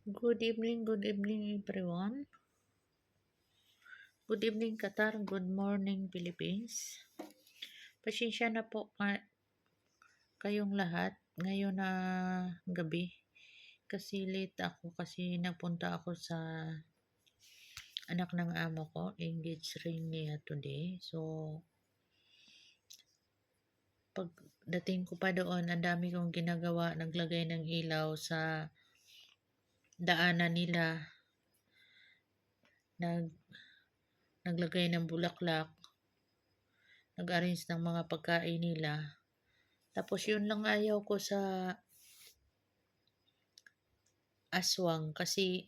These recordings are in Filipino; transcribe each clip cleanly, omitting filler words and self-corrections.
Good evening everyone. Good evening Qatar, good morning Philippines. Pasensya na po kayong lahat ngayon na gabi kasi late ako kasi nagpunta ako sa anak ng amo ko, engaged ring niya today. So pagdating ko pa doon, ang dami kong ginagawa, naglagay ng ilaw sa daanan nila, naglagay ng bulaklak, nag-arrange ng mga pagkain nila. Tapos yun lang ayaw ko sa aswang kasi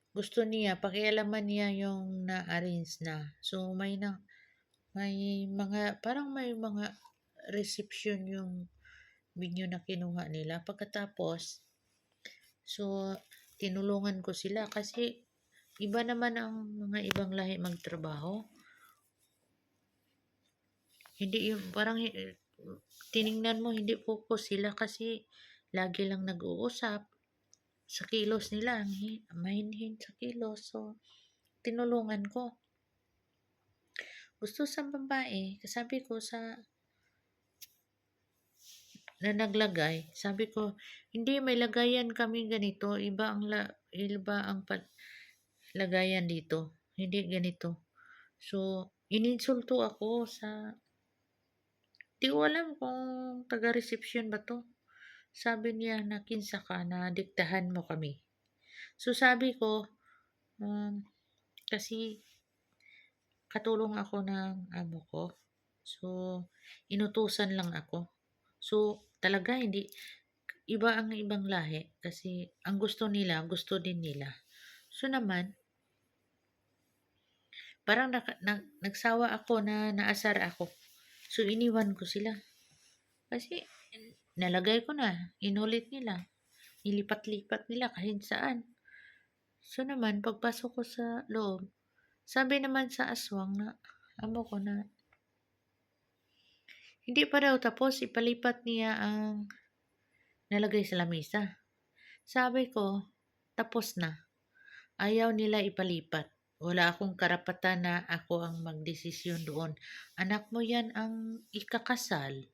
gusto niya, pakialaman niya yung na-arrange na. So may mga, parang may mga reception yung video na kinuha nila. Pagkatapos, so tinulungan ko sila kasi iba naman ang mga ibang lahi magtrabaho. Hindi yung parang tiningnan mo hindi focus sila kasi lagi lang nag-uusap sa kilos nila, mahinhin sa kilos. So tinulungan ko. Gusto sa babae, sabi ko sa na naglagay, sabi ko, hindi may lagayan kami ganito, iba ang lagayan dito. Hindi ganito. So ininsulto ako sa di ko alam kung taga-reception ba to. Sabi niya na kinsa ka na diktahan mo kami. So sabi ko, kasi katulong ako ng amo ko. So inutusan lang ako. So talaga hindi iba ang ibang lahi kasi ang gusto nila, gusto din nila. So naman parang nagsawa ako na naasar ako. So iniwan ko sila. Kasi nalagay ko na, inulit nila, ilipat-lipat nila kahit saan. So naman, pagpasok ko sa loob, sabi naman sa aswang na, amo ko na, hindi pa daw tapos, ipalipat niya ang nalagay sa lamesa. Sabi ko, tapos na. Ayaw nila ipalipat. Wala akong karapatan na ako ang magdesisyon doon. Anak mo yan ang ikakasal.